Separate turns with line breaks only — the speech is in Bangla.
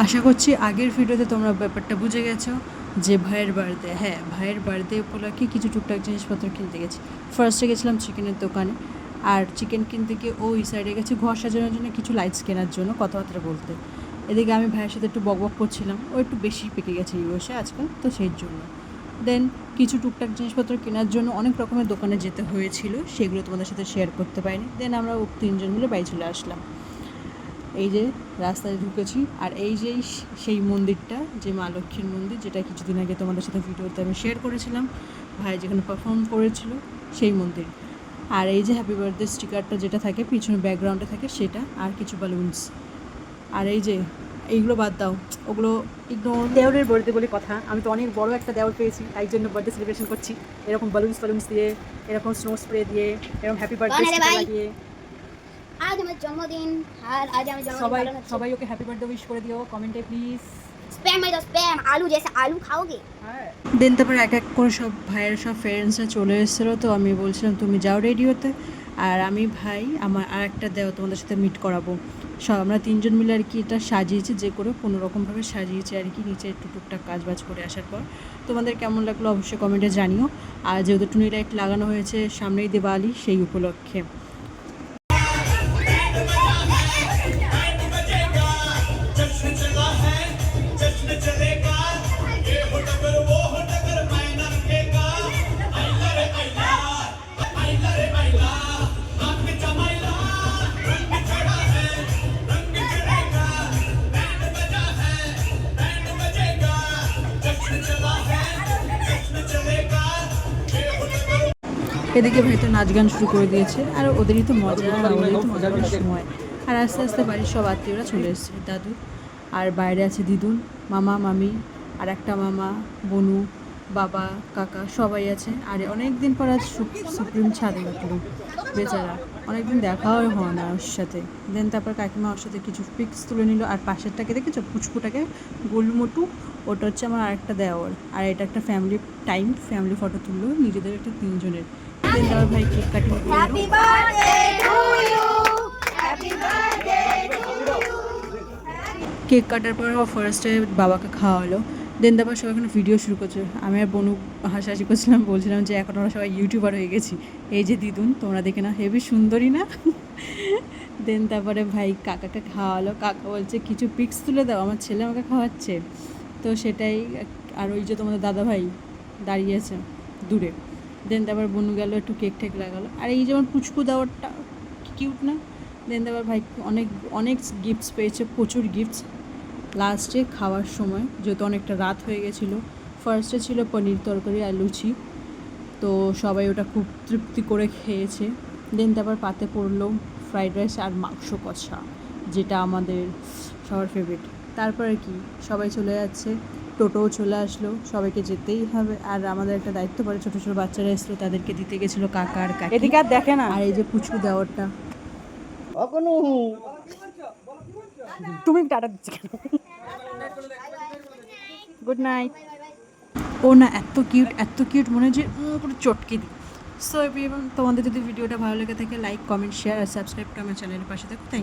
আশা করছি আগের ভিডিওতে তোমরা ব্যাপারটা বুঝে গেছো যে ভাইয়ের বার্থডে। হ্যাঁ, ভাইয়ের বার্থডে উপলক্ষে কিছু টুকটাক জিনিসপত্র কিনতে গেছি। ফার্স্টে গেছিলাম চিকেনের দোকানে, আর চিকেন কিনতে গিয়ে ওই সাইডে গেছি ঘর সাজানোর জন্য কিছু লাইটস কেনার জন্য, কথাবার্তা বলতে। এদিকে আমি ভাইয়ের সাথে একটু বকবক করছিলাম, ও একটু বেশি পেকে গেছে এই বয়সে আজকাল, তো সেই জন্য দেন কিছু টুকটাক জিনিসপত্র কেনার জন্য অনেক রকমের দোকানে যেতে হয়েছিল, সেগুলো তোমাদের সাথে শেয়ার করতে পারিনি। দেন আমরা তিনজন মিলে বাড়ি চলে আসলাম। এই যে রাস্তায় ঢুকেছি, আর এই যে সেই মন্দিরটা, যে মা লক্ষ্মীর মন্দির, যেটা কিছুদিন আগে তোমাদের সাথে ভিডিওতে আমি শেয়ার করেছিলাম, ভাই যেখানে পারফর্ম করেছিল সেই মন্দির। আর এই যে হ্যাপি বার্থডে স্টিকারটা যেটা থাকে পিছনে ব্যাকগ্রাউন্ডে থাকে সেটা, আর কিছু বালুনস। আর এই যে এইগুলো বাদ দাও, ওগুলো ইগনোর। দেওরের বার্থডে বলে কথা, আমি তো অনেক বড় একটা দেওর পেয়েছি, তাই জন্য বার্থডে সেলিব্রেশন করছি এরকম বালুনস দিয়ে, এরকম স্নো স্প্রে দিয়ে, এরকম হ্যাপি বার্থডে স্টিকার লাগিয়ে।
आज हमारा जन्मदिन, और आज हमें जन्मदिन
সবাই ওকে হ্যাপি বার্থডে উইশ করে দিও কমেন্টে প্লিজ।
स्पैम में तो स्पैम आलू जैसे आलू खाओगे।
দেন তারপর এক এক করে সব ভাইয়ের সব ফ্রেন্ডসরা চলে এসেছিলো, তো আমি বলছিলাম তুমি যাও রেডি হতে, আর আমি ভাই আমার আর একটা দেও তোমাদের সাথে মিট করাবো। সব আমরা তিনজন মিলে আর কি এটা সাজিয়েছি, যে করে কোনোরকমভাবে সাজিয়েছি আর কি, নিচে একটু টুকটাক কাজ বাজ করে আসার পর। তোমাদের কেমন লাগলো অবশ্যই কমেন্টে জানিও। আর যেহেতু টুনি লাইট লাগানো হয়েছে সামনেই দিওয়ালি, সেই উপলক্ষে। এদিকে ভাই তো নাচ গান শুরু করে দিয়েছে, আর ওদেরই তো মজা, ওদেরই তো মজা করার সময়। আর আস্তে আস্তে বাড়ির সব আত্মীয়রা চলে এসছে, দাদু, আর বাইরে আছে দিদুন, মামা মামি, আর একটা মামা, বনু, বাবা, কাকা, সবাই আছে। আর অনেক দিন পর আজ সুপ্রিম ছাদে উঠলো বেচারা, অনেকদিন দেখাও হয় না ওর সাথে। দেন তারপর কাকিমা ওর সাথে কিছু পিক্স তুলে নিল। আর পাশেরটাকে দেখেছো, পুচকুটাকে, গোলমোটু, ওটা হচ্ছে আমার আরেকটা দেওয়ার। আর এটা একটা ফ্যামিলি ফটো তুললো নিজেদের একটা তিনজনের। দেন তারপর ভাই কেক কাটিং করলো। কেক কাটার পর ফার্স্টে বাবাকে খাওয়ালো। দেন তারপর সবাই এখন ভিডিও শুরু করছে। আমি আর বনু হাসাহাসি করছিলাম, বলছিলাম যে এখন আমরা সবাই ইউটিউবার হয়ে গেছি। এই যে দিদুন, তোমরা দেখে না হেভি সুন্দরী না? দেন তারপরে ভাই কাকাকে খাওয়ালো। কাকা বলছে কিছু পিক্স তুলে দাও, আমার ছেলে আমাকে খাওয়াচ্ছে, তো সেটাই। আর ওই যে তোমাদের দাদা ভাই দাঁড়িয়ে আছে দূরে। দেন তারপর বনু গেল একটু কেক ঠেক লাগালো। আর এই যেমন পুচকু দেওয়ারটা কিউট না? দেন তারপর ভাই অনেক অনেক গিফটস পেয়েছে, প্রচুর গিফটস। লাস্টে খাওয়ার সময় যেহেতু অনেকটা রাত হয়ে গেছিলো, ফার্স্টে ছিল পনির তরকারি আর লুচি, তো সবাই ওটা খুব তৃপ্তি করে খেয়েছে। দেন তারপর পাতে পড়লো ফ্রাইড রাইস আর মাংস কষা, যেটা আমাদের সবার ফেভারিট। তারপরে কি সবাই চলে যাচ্ছে, টোটোও চলে আসলো, সবাইকে যেতেই হবে। আর আমাদের একটা দায়িত্ব পড়ে, ছোটো ছোটো বাচ্চারা এসলো, তাদেরকে দিতে গেছিলো কাকা আর কাকি।
এদিকে আর দেখে না।
আর এই যে পুচকু দেওয়ারটা,
তুমি টাটা দিচ্ছি কেন?
Good night. ও না এত কিউট মনে হয় যে পুরো চটকে দিই। সো এভরিওয়ান, তোমাদের যদি ভিডিওটা ভালো লেগে থাকে লাইক কমেন্ট শেয়ার আর সাবস্ক্রাইব করে আমার চ্যানেলের পাশে থাকো। Thank you.